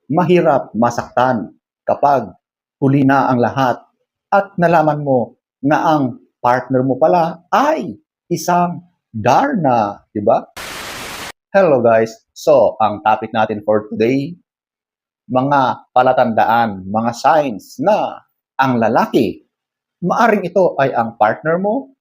mahirap masaktan kapag huli na ang lahat at nalaman mo na ang partner mo pala ay isang Darna, di ba? Hello guys! So, ang topic natin for today, mga palatandaan, mga signs na ang lalaki, maaring ito ay ang partner mo,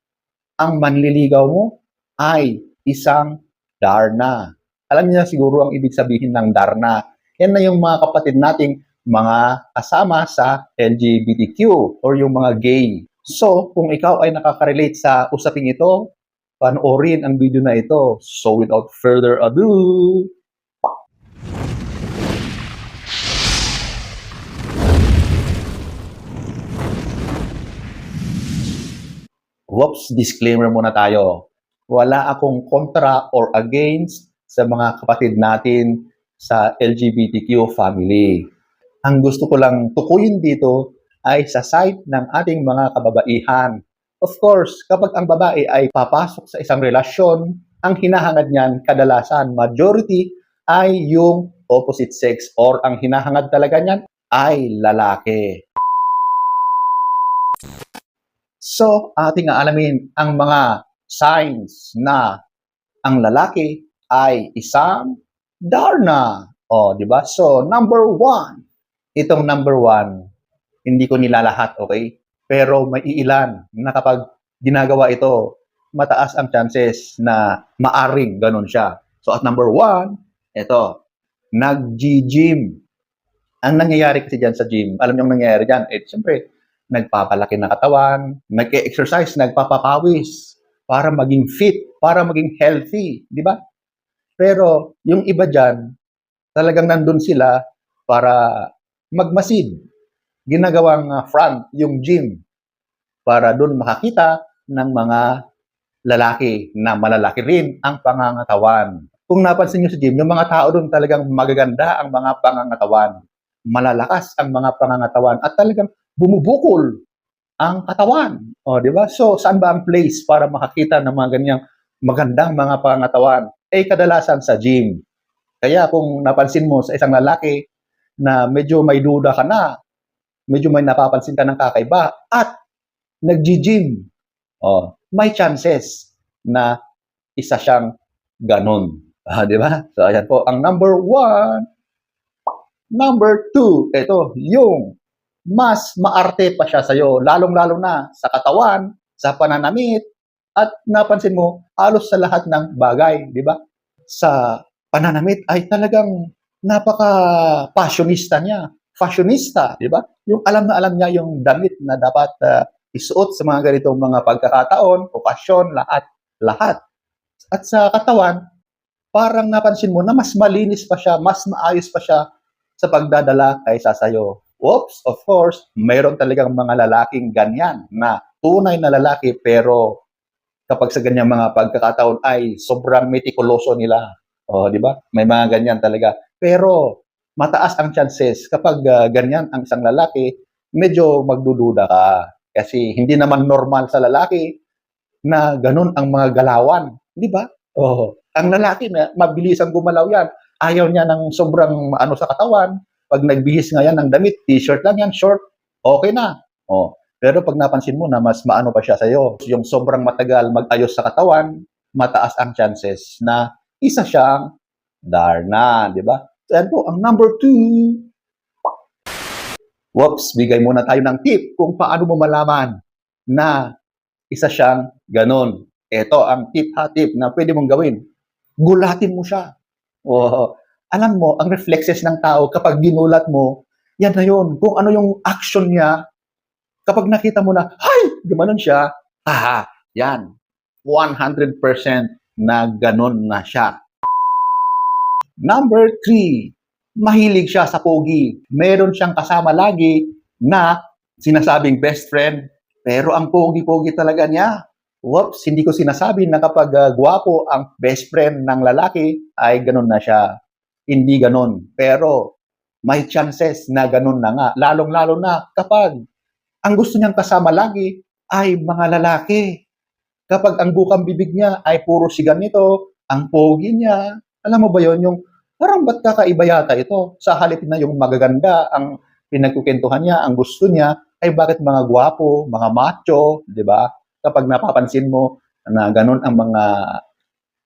ang manliligaw mo ay isang Darna. Alam niyo na siguro ang ibig sabihin ng Darna. Yan na yung mga kapatid nating mga kasama sa LGBTQ or yung mga gay. So, kung ikaw ay nakaka-relate sa usaping ito, panoorin ang video na ito. So, without further ado, whoops, disclaimer muna tayo. Wala akong kontra or against sa mga kapatid natin sa LGBTQ family. Ang gusto ko lang tukuyin dito ay sa side ng ating mga kababaihan. Of course, kapag ang babae ay papasok sa isang relasyon, ang hinahangad niyan kadalasan, majority, ay yung opposite sex or ang hinahangad talaga niyan ay lalaki. So, ating aalamin ang mga signs na ang lalaki ay isang Darna. O, di ba? So, number one. Itong number one, hindi ko nilalahat, okay? Pero may iilan na kapag ginagawa ito, mataas ang chances na maaring ganun siya. So, at number one, ito, nag-gym. Ang nangyayari kasi dyan sa gym, alam niyo ang nangyayari dyan, siyempre, nagpapalaki ng katawan, nag-exercise, nagpapapawis para maging fit, para maging healthy, di ba? Pero yung iba dyan, talagang nandun sila para magmasid. Ginagawang front yung gym para doon makakita ng mga lalaki na malalaki rin ang pangangatawan. Kung napansin nyo sa gym, yung mga tao doon talagang magaganda ang mga pangangatawan. Malalakas ang mga pangangatawan at talagang bumubukol ang katawan. O, di ba? So, saan ba ang place para makakita ng mga ganyang magandang mga pangangatawan? Kadalasan sa gym. Kaya kung napansin mo sa isang lalaki na medyo may duda ka na, medyo may napapansin ka ng kakaiba, at nag-gym, may chances na isa siyang ganun. Di ba? So, ayan po. Ang number one. Number two, ito, yung mas maarte pa siya sa'yo, lalong-lalo na sa katawan, sa pananamit, at napansin mo, halos sa lahat ng bagay, di ba? Sa pananamit ay talagang napaka-fashionista niya. Fashionista, di ba? Yung alam na alam niya yung damit na dapat isuot sa mga ganitong mga pagkakataon, okasyon, lahat. At sa katawan, parang napansin mo na mas malinis pa siya, mas maayos pa siya sa pagdadala kaysa sa'yo. Oops, of course, mayroon talagang mga lalaking ganyan na tunay na lalaki pero kapag sa ganyang mga pagkakataon ay sobrang metikuloso nila. O, di ba? May mga ganyan talaga. Pero mataas ang chances kapag ganyan ang isang lalaki, medyo magdududa ka. Kasi hindi naman normal sa lalaki na ganun ang mga galawan. Di ba? Ang lalaki na mabilis ang gumalaw yan. Ayaw niya ng sobrang sa katawan. Pag nagbihis nga yan ng damit, t-shirt lang yan, short, okay na. Pero pag napansin mo na mas maano pa siya sa'yo, yung sobrang matagal mag-ayos sa katawan, mataas ang chances na isa siyang Darna, di ba? So, yan po, ang number two. Whoops, bigay muna tayo ng tip kung paano mo malaman na isa siyang ganon. Ito ang tip na pwede mong gawin. Gulatin mo siya. Alam mo, ang reflexes ng tao kapag ginulat mo, yan na yun. Kung ano yung action niya, kapag nakita mo na, hay, gumanon siya, yan. 100% na ganon na siya. Number 3, mahilig siya sa pogi. Meron siyang kasama lagi na sinasabing best friend, pero ang pogi-pogi talaga niya. Whoops, hindi ko sinasabi na kapag gwapo ang best friend ng lalaki, ay ganon na siya. Hindi ganon. Pero may chances na ganon na nga. Lalong-lalo na kapag ang gusto niyang kasama lagi ay mga lalaki. Kapag ang bukang bibig niya ay puro sigan nito, ang pogi niya, alam mo ba yon yung parang ba't kakaiba yata ito? Sa halip na yung magaganda ang pinagkukuwentuhan niya, ang gusto niya, ay bakit mga gwapo, mga macho, di ba? Kapag napapansin mo na ganun ang mga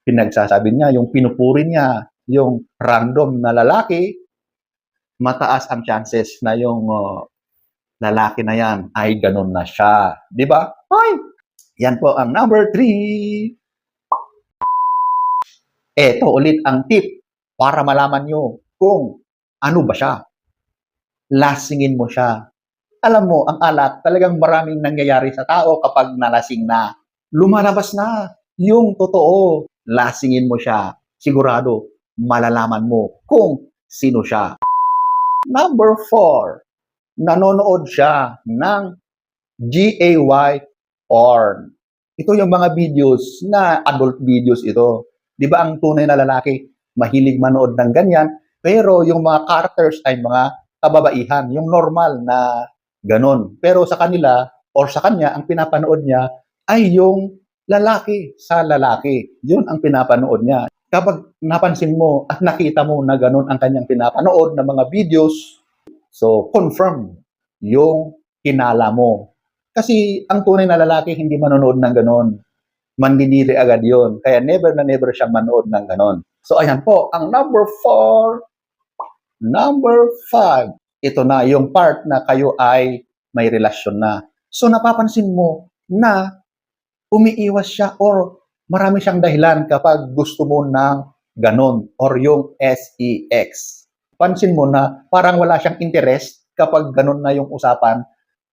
pinagsasabi niya, yung pinupuri niya, yung random na lalaki, mataas ang chances na yung lalaki na yan ay ganun na siya. Di ba? Ay, yan po ang number 3. Ito ulit ang tip para malaman nyo kung ano ba siya. Lasingin mo siya. Alam mo, ang alak, talagang maraming nangyayari sa tao kapag nalasing na. Lumalabas na yung totoo. Lasingin mo siya. Sigurado, malalaman mo kung sino siya. Number 4, nanonood siya ng GAY porn. Ito yung mga videos na adult videos ito. Di ba ang tunay na lalaki, mahilig manood ng ganyan, pero yung mga characters ay mga kababaihan, yung normal na ganon. Pero sa kanila, or sa kanya, ang pinapanood niya ay yung lalaki sa lalaki. Yun ang pinapanood niya. Kapag napansin mo at nakita mo na ganon ang kanyang pinapanood ng mga videos, so confirm yung kinala mo. Kasi ang tunay na lalaki hindi manonood ng ganon. Mandidiri agad yon. Kaya never na never siyang manood ng ganon. So ayan po, ang number 4. Number 5. Ito na yung part na kayo ay may relasyon na. So napapansin mo na umiiwas siya or marami siyang dahilan kapag gusto mo ng ganon or yung sex. Pansin mo na parang wala siyang interest kapag ganon na yung usapan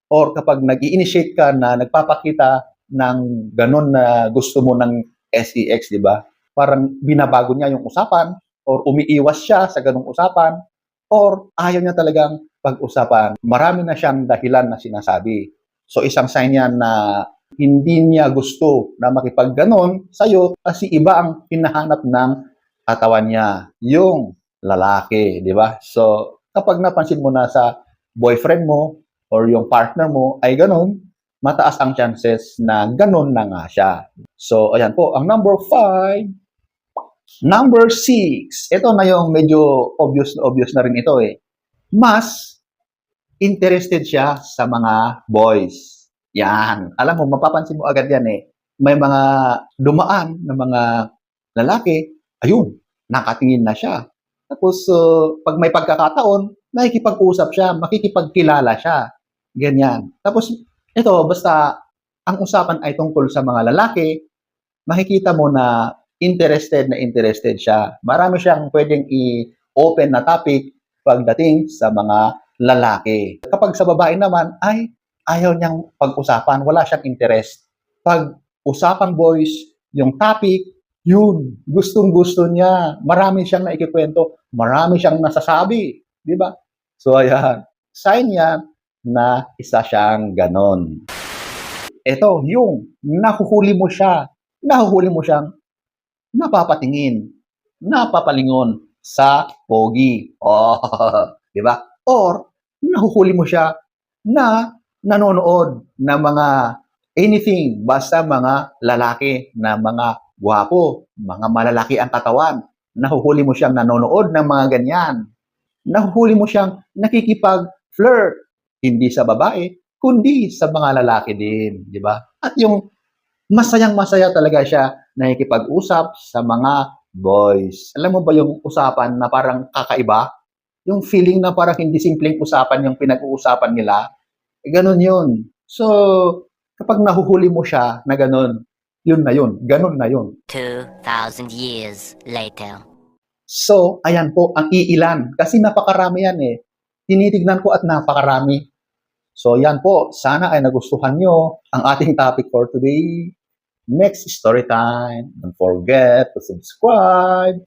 or kapag nag-i-initiate ka na nagpapakita ng ganon na gusto mo ng sex, di ba? Parang binabago niya yung usapan or umiiwas siya sa ganong usapan or ayaw niya talagang pag-usapan. Marami na siyang dahilan na sinasabi. So isang sign yan na hindi niya gusto na makipag-ganon sa'yo kasi iba ang hinahanap ng katawan niya, yung lalaki, di ba? So kapag napansin mo na sa boyfriend mo or yung partner mo ay ganon, mataas ang chances na ganon na nga siya. So, ayan po, ang number 5. Number 6. Ito na yung medyo obvious na rin ito eh. Mas interested siya sa mga boys. Yan. Alam mo, mapapansin mo agad yan eh. May mga dumaan na mga lalaki, ayun, nakatingin na siya. Tapos, pag may pagkakataon, nakikipag-usap siya, makikipagkilala siya. Ganyan. Tapos, ito, basta ang usapan ay tungkol sa mga lalaki, makikita mo na interested siya. Marami siyang pwedeng i-open na topic pagdating sa mga lalaki. Kapag sa babae naman, ay ayaw niyang pag-usapan, wala siyang interest. Pag usapang boys, yung topic, yun, gustong-gusto niya. Marami siyang naikikwento, marami siyang nasasabi. Di ba? So, ayan. Sign yan na isa siyang ganon. Ito, yung nahuhuli mo siyang napapatingin, napapalingon sa pogi. Oh, di ba? Or, nahuhuli mo siya na nanonood ng mga anything, basta mga lalaki na mga gwapo, mga malalaki ang katawan. Nahuhuli mo siyang nanonood ng mga ganyan. Nahuhuli mo siyang nakikipag-flirt, hindi sa babae, kundi sa mga lalaki din, di ba? At yung masayang-masaya talaga siya nakikipag-usap sa mga boys. Alam mo ba yung usapan na parang kakaiba? Yung feeling na parang hindi simpleng usapan yung pinag-uusapan nila, ganun yun. So, kapag nahuhuli mo siya na ganun, yun na yun, ganun na yun. 2,000 years later. So, ayan po ang iilan. Kasi napakarami yan eh. Tinitignan ko at napakarami. So, yan po. Sana ay nagustuhan nyo ang ating topic for today. Next story time. Don't forget to subscribe